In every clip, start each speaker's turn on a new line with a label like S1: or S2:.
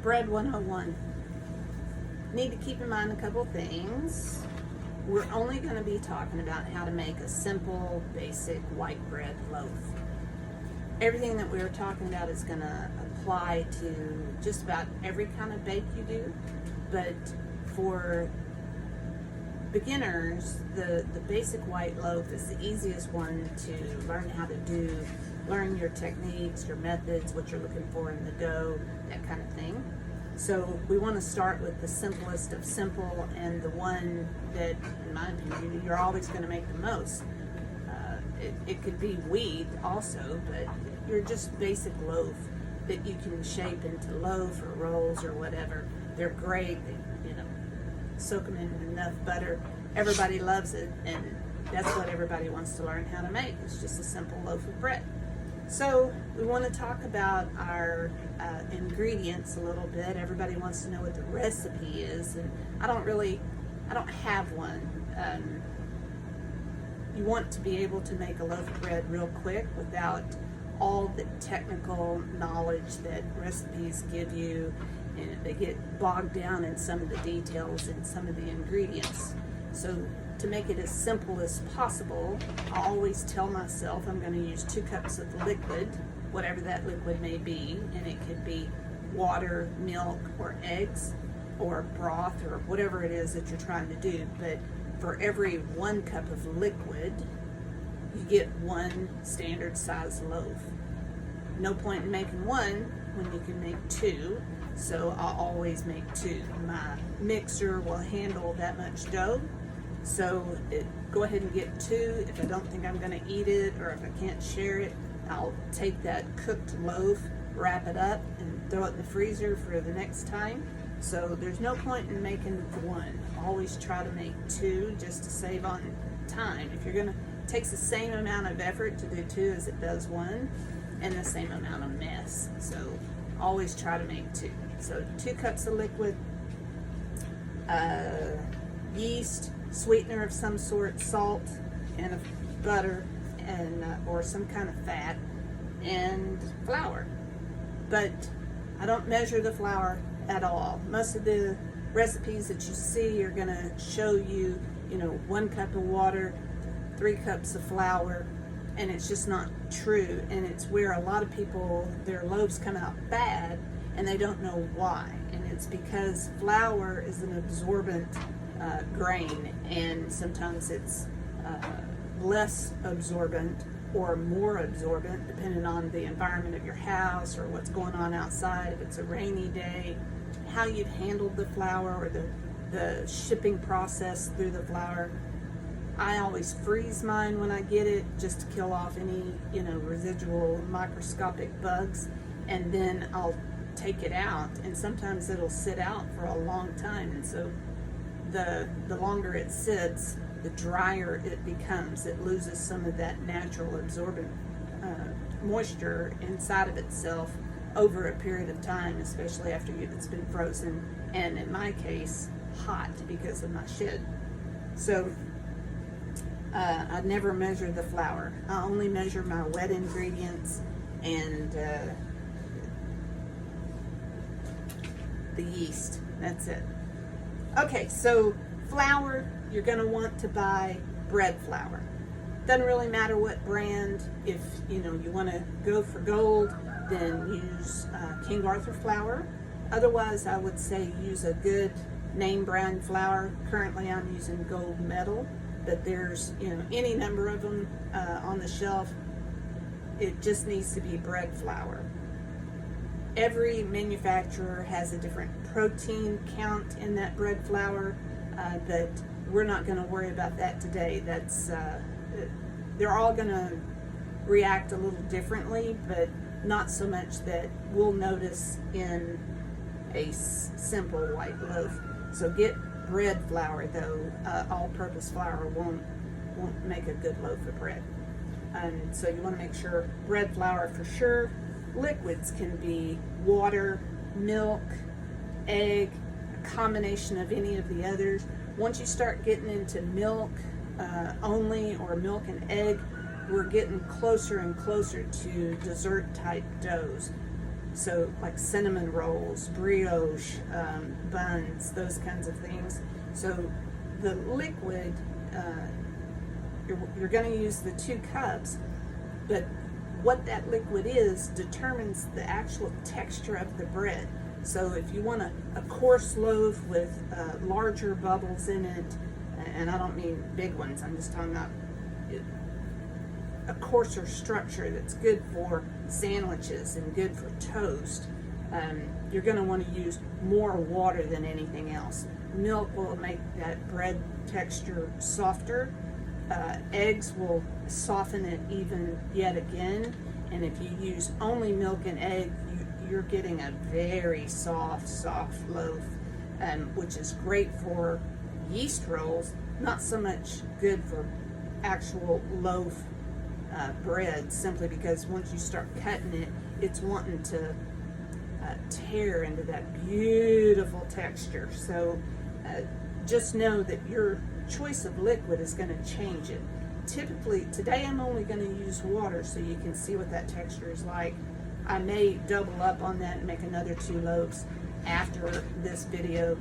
S1: Bread 101. Need to keep in mind a couple things. We're only going to be talking about how to make a simple, basic white bread loaf. Everything that we were talking about is going to apply to just about every kind of bake you do, but for beginners, the basic white loaf is the easiest one to learn how to do, learn your techniques, your methods, what you're looking for in the dough, that kind of thing. So we want to start with the simplest of simple and the one that, in my opinion, you're always going to make the most. It could be wheat also, but you're just basic loaf that you can shape into loaf or rolls or whatever. They're great. They, soak them in enough butter. Everybody loves it, and that's what everybody wants to learn how to make. It's just a simple loaf of bread. So we want to talk about our ingredients a little bit. Everybody wants to know what the recipe is, and I don't have one. You want to be able to make a loaf of bread real quick without all the technical knowledge that recipes give you, and they get bogged down in some of the details and some of the ingredients. So to make it as simple as possible, I always tell myself I'm going to use 2 cups of liquid, whatever that liquid may be, and it could be water, milk, or eggs, or broth, or whatever it is that you're trying to do. But for every 1 cup of liquid, you get 1 standard size loaf. No point in making 1 when you can make 2, so I'll always make 2. My mixer will handle that much dough, so go ahead and get 2. If I don't think I'm going to eat it, or if I can't share it, I'll take that cooked loaf, wrap it up, and throw it in the freezer for the next time. So there's no point in making 1. Always try to make 2 just to save on time. If you're gonna, it takes the same amount of effort to do 2 as it does 1, and the same amount of mess. So always try to make 2. So 2 cups of liquid, yeast, sweetener of some sort, salt, and butter, and or some kind of fat, and flour. But I don't measure the flour at all. Most of the recipes that you see are going to show you, 1 cup of water, 3 cups of flour, and it's just not true. And it's where a lot of people, their loaves come out bad, and they don't know why. And it's because flour is an absorbent grain, and sometimes it's less absorbent or more absorbent depending on the environment of your house or what's going on outside. If it's a rainy day, how you've handled the flour, or the shipping process through the flour. I always freeze mine when I get it, just to kill off any residual microscopic bugs, and then I'll take it out, and sometimes it'll sit out for a long time, and so the longer it sits, the drier it becomes. It loses some of that natural absorbent moisture inside of itself over a period of time, especially after it's been frozen, and in my case, hot because of my shed. So I never measure the flour. I only measure my wet ingredients and the yeast. That's it. Okay, so flour, you're going to want to buy bread flour. Doesn't really matter what brand. If you want to go for gold, then use King Arthur flour. Otherwise, I would say use a good name brand flour. Currently, I'm using Gold Medal, but there's any number of them on the shelf. It just needs to be bread flour. Every manufacturer has a different protein count in that bread flour, but we're not going to worry about that today. That's they're all going to react a little differently, but not so much that we'll notice in a simple white loaf. So get bread flour, though. All-purpose flour won't make a good loaf of bread. And so you want to make sure bread flour for sure. Liquids can be water, milk, egg, a combination of any of the others. Once you start getting into milk only, or milk and egg, we're getting closer and closer to dessert type doughs. So like cinnamon rolls, brioche, buns, those kinds of things. So the liquid, you're going to use the 2 cups, but what that liquid is determines the actual texture of the bread. So if you want a coarse loaf with larger bubbles in it, and I don't mean big ones, I'm just talking about a coarser structure that's good for sandwiches and good for toast, you're going to want to use more water than anything else. Milk will make that bread texture softer. Eggs will soften it even yet again. And if you use only milk and egg, you're getting a very soft loaf, which is great for yeast rolls, not so much good for actual loaf bread, simply because once you start cutting it, it's wanting to tear into that beautiful texture. So just know that your choice of liquid is going to change it. Typically, today I'm only going to use water so you can see what that texture is like. I may double up on that and make another 2 loaves after this video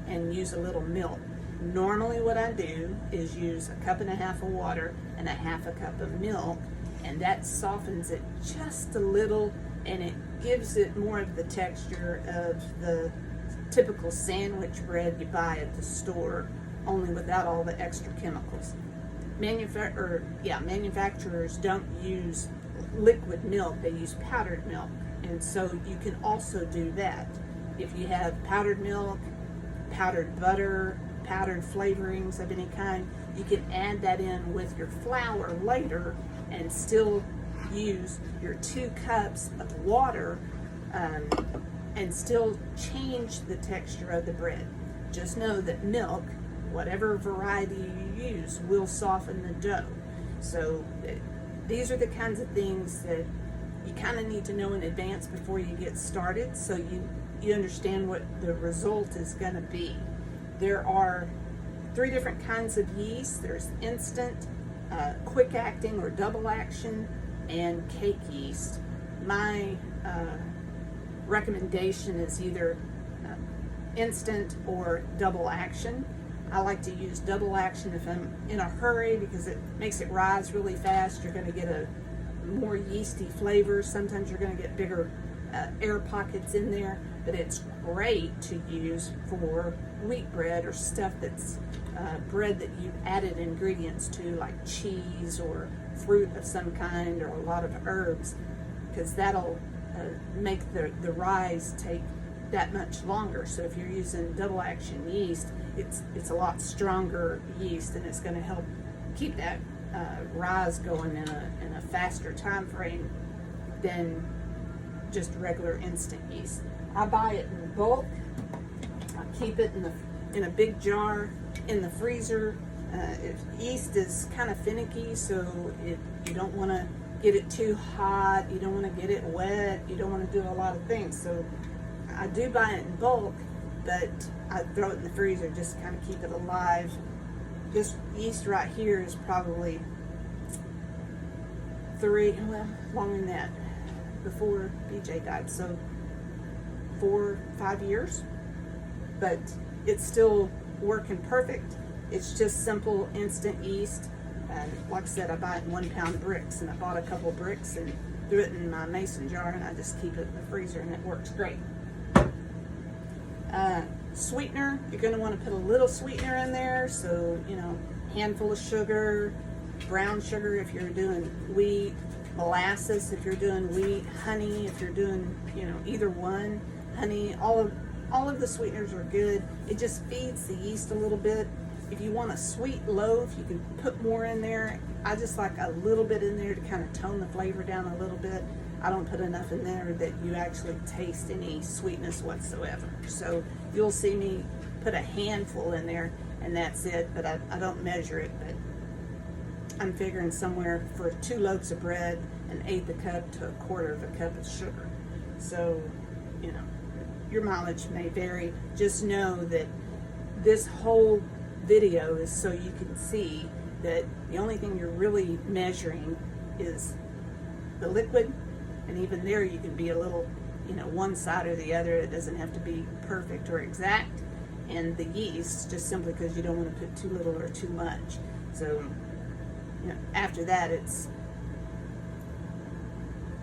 S1: and use a little milk. Normally what I do is use 1.5 cups of water and 1/2 cup of milk, and that softens it just a little, and it gives it more of the texture of the typical sandwich bread you buy at the store, only without all the extra chemicals. Manufacturers don't use liquid milk, they use powdered milk, and so you can also do that. If you have powdered milk, powdered butter, powdered flavorings of any kind, you can add that in with your flour later and still use your 2 cups of water and still change the texture of the bread. Just know that milk, whatever variety you use, will soften the dough. So these are the kinds of things that you kind of need to know in advance before you get started, so you understand what the result is going to be. There are 3 different kinds of yeast. There's instant, quick acting or double action, and cake yeast. My recommendation is either instant or double action. I like to use double action if I'm in a hurry because it makes it rise really fast. You're going to get a more yeasty flavor. Sometimes you're going to get bigger air pockets in there, but it's great to use for wheat bread or stuff that's bread that you've added ingredients to, like cheese or fruit of some kind or a lot of herbs, because that'll make the rise take that much longer. So if you're using double action yeast, it's a lot stronger yeast, and it's going to help keep that rise going in a faster time frame than just regular instant yeast. I buy it in bulk. I keep it in a big jar in the freezer. Yeast is kind of finicky, so you don't want to get it too hot, you don't want to get it wet, you don't want to do a lot of things. So I do buy it in bulk, but I throw it in the freezer just to kind of keep it alive. This yeast right here is probably longer than that, before BJ died, so 4-5 years, but it's still working perfect. It's just simple instant yeast. And like I said, I buy it in 1 pound bricks, and I bought a couple bricks and threw it in my mason jar, and I just keep it in the freezer, and it works great. Sweetener, you're going to want to put a little sweetener in there, so handful of sugar, brown sugar if you're doing wheat, molasses if you're doing wheat, honey if you're doing either one. Honey, all of the sweeteners are good. It just feeds the yeast a little bit. If you want a sweet loaf, you can put more in there. I just like a little bit in there to kind of tone the flavor down a little bit. I don't put enough in there that you actually taste any sweetness whatsoever. So you'll see me put a handful in there, and that's it, but I don't measure it. But I'm figuring somewhere for 2 loaves of bread, 1/8 cup to 1/4 cup of sugar. So, your mileage may vary. Just know that this whole video is so you can see that the only thing you're really measuring is the liquid And even there you can be a little, one side or the other. It doesn't have to be perfect or exact. And the yeast, just simply because you don't want to put too little or too much. So, after that,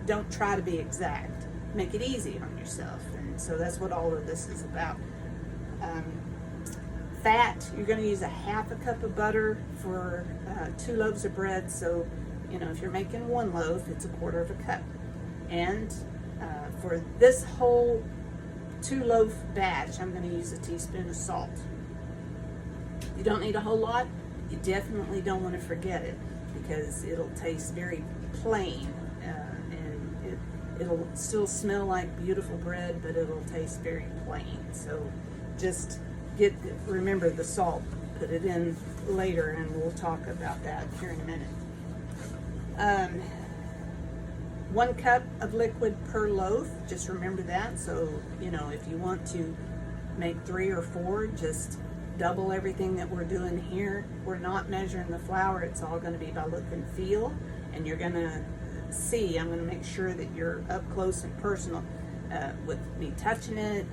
S1: don't try to be exact. Make it easy on yourself. And so that's what all of this is about. Fat, you're going to use a half a cup of butter for 2 loaves of bread. So, if you're making 1 loaf, it's 1/4 of a cup. And for this whole 2 loaf batch, I'm going to use a teaspoon of salt. You don't need a whole lot. You definitely don't want to forget it, because it'll taste very plain, and it'll still smell like beautiful bread, but it'll taste very plain. So just remember the salt. Put it in later, and we'll talk about that here in a minute. 1 cup of liquid per loaf. Just remember that. So, if you want to make 3 or 4, just double everything that we're doing here. We're not measuring the flour. It's all going to be by look and feel. And you're going to see, I'm going to make sure that you're up close and personal with me touching it,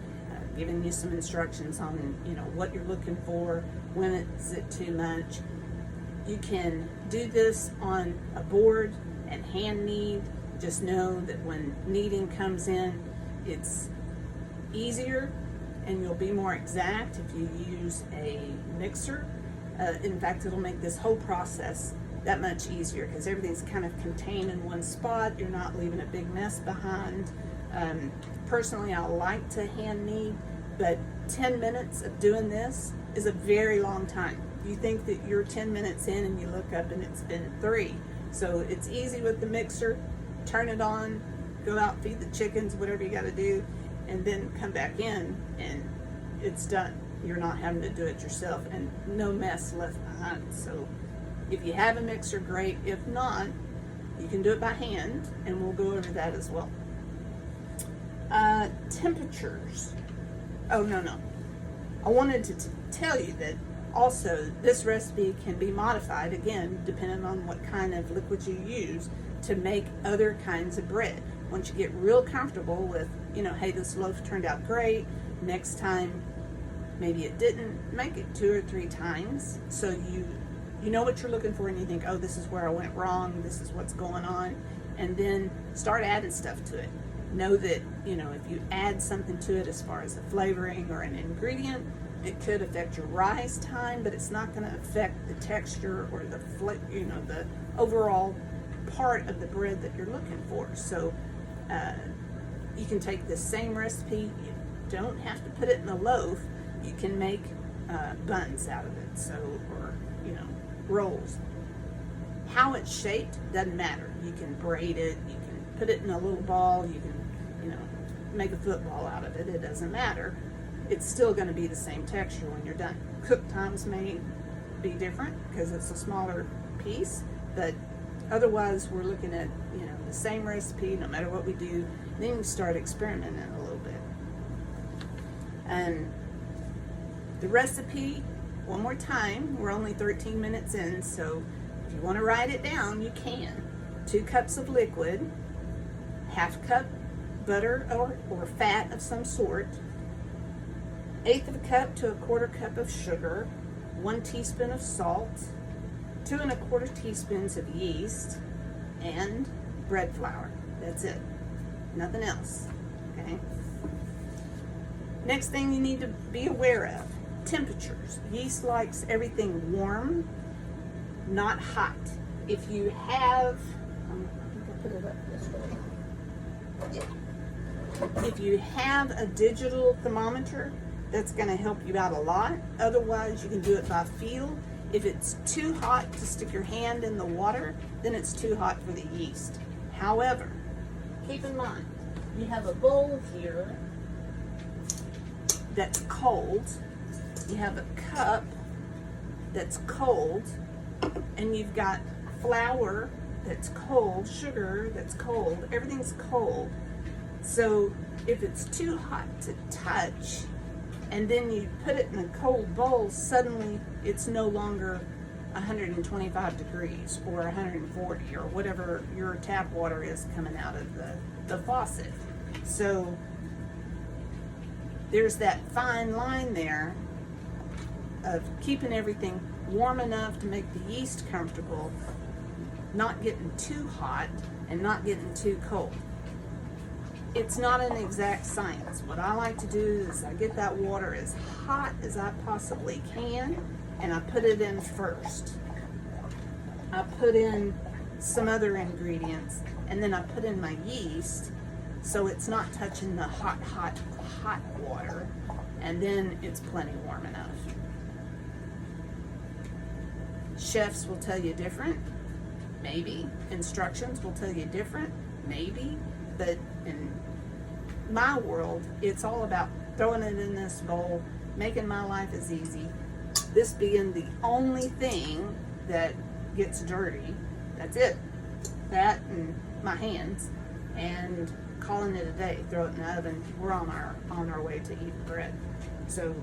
S1: giving you some instructions on, what you're looking for, when is it too much. You can do this on a board and hand knead. Just know that when kneading comes in, it's easier and you'll be more exact if you use a mixer. In fact, it'll make this whole process that much easier, because everything's kind of contained in one spot. You're not leaving a big mess behind. Personally, I like to hand knead, but 10 minutes of doing this is a very long time. You think that you're 10 minutes in and you look up and it's been 3. So it's easy with the mixer. Turn it on, go out, feed the chickens, whatever you got to do, and then come back in and it's done. You're not having to do it yourself, and no mess left behind. So if you have a mixer, great. If not, you can do it by hand, and we'll go over that as well. Temperatures. Oh, no. I wanted to tell you that also this recipe can be modified, again, depending on what kind of liquid you use, to make other kinds of bread. Once you get real comfortable with, hey, this loaf turned out great, next time maybe it didn't, make it 2 or 3 times, so you know what you're looking for, and you think, oh, this is where I went wrong, this is what's going on, and then start adding stuff to it. Know that, if you add something to it as far as the flavoring or an ingredient, it could affect your rise time, but it's not going to affect the texture or the the overall part of the bread that you're looking for. So you can take this same recipe. You don't have to put it in a loaf. You can make buns out of it, or rolls. How it's shaped doesn't matter. You can braid it, you can put it in a little ball, you can make a football out of it. It doesn't matter. It's still going to be the same texture when you're done. Cook times may be different because it's a smaller piece, but otherwise we're looking at the same recipe no matter what we do. And then you start experimenting a little bit. And the recipe, one more time, we're only 13 minutes in, so if you want to write it down, you can. 2 cups of liquid, 1/2 cup butter or fat of some sort, 1/8 of a cup to 1/4 cup of sugar, 1 teaspoon of salt, 2 1/4 teaspoons of yeast, and bread flour. That's it. Nothing else. Okay. Next thing you need to be aware of: temperatures. Yeast likes everything warm, not hot. If you have, I think I put it up this way. Yeah. If you have a digital thermometer, that's going to help you out a lot. Otherwise, you can do it by feel. If it's too hot to stick your hand in the water, then it's too hot for the yeast. However, keep in mind, you have a bowl here that's cold. You have a cup that's cold, and you've got flour that's cold, sugar that's cold, everything's cold. So if it's too hot to touch, and then you put it in a cold bowl, suddenly it's no longer 125 degrees or 140 or whatever your tap water is coming out of the faucet. So there's that fine line there of keeping everything warm enough to make the yeast comfortable, not getting too hot and not getting too cold. It's not an exact science. What I like to do is I get that water as hot as I possibly can, and I put it in first. I put in some other ingredients, and then I put in my yeast, so it's not touching the hot water, and then it's plenty warm enough. Chefs will tell you different, maybe. Instructions will tell you different, maybe. But in my world, it's all about throwing it in this bowl, making my life as easy. This being the only thing that gets dirty. That's it. That and my hands, and calling it a day. Throw it in the oven. We're on our way to eating bread. So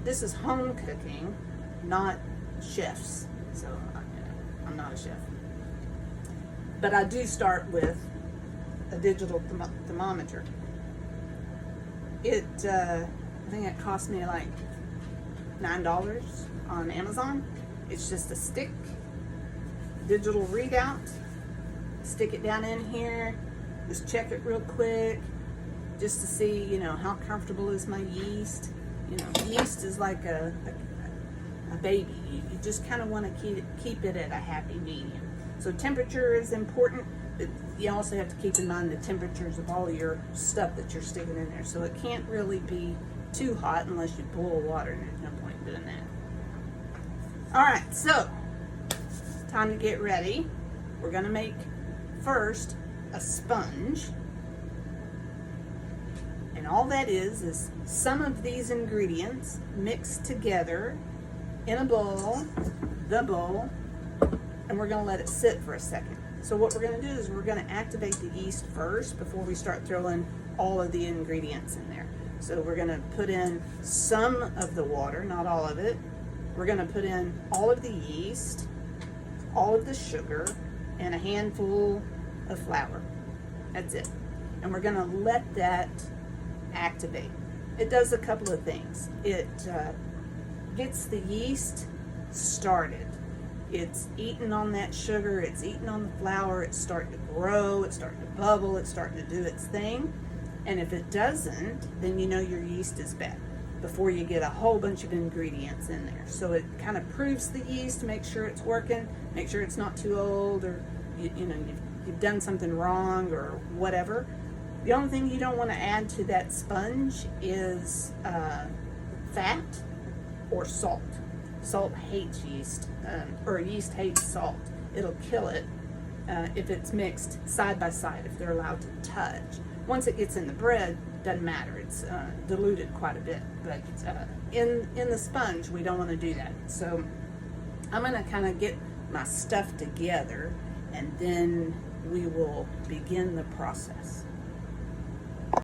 S1: this is home cooking, not chefs. So I'm not a chef, but I do start with a digital thermometer. I think it cost me like $9 on Amazon. It's just a stick, digital readout. Stick it down in here, just check it real quick, just to see, you know, how comfortable is my yeast. You know, yeast is like a baby. You just kind of want to keep it at a happy medium. So temperature is important, but you also have to keep in mind the temperatures of all your stuff that you're sticking in there. So it can't really be too hot unless you boil water, and there's no point in doing that. All right, so time to get ready. We're gonna make first a sponge. And all that is some of these ingredients mixed together in a bowl, and we're gonna let it sit for a second. So what we're gonna do is we're gonna activate the yeast first before we start throwing all of the ingredients in there. So we're gonna put in some of the water, not all of it. We're gonna put in all of the yeast, all of the sugar, and a handful of flour. That's it. And we're gonna let that activate. It does a couple of things. It gets the yeast started. It's eating on that sugar, it's eating on the flour, it's starting to grow, it's starting to bubble, it's starting to do its thing. And if it doesn't, then you know your yeast is bad before you get a whole bunch of ingredients in there. So it kind of proves the yeast, make sure it's working, make sure it's not too old, or you've done something wrong or whatever. The only thing you don't want to add to that sponge is fat or salt. Salt hates yeast, or yeast hates salt. It'll kill it if it's mixed side by side, if they're allowed to touch. Once it gets in the bread, doesn't matter. It's diluted quite a bit, but in the sponge, we don't want to do that. So I'm going to kind of get my stuff together, and then we will begin the process.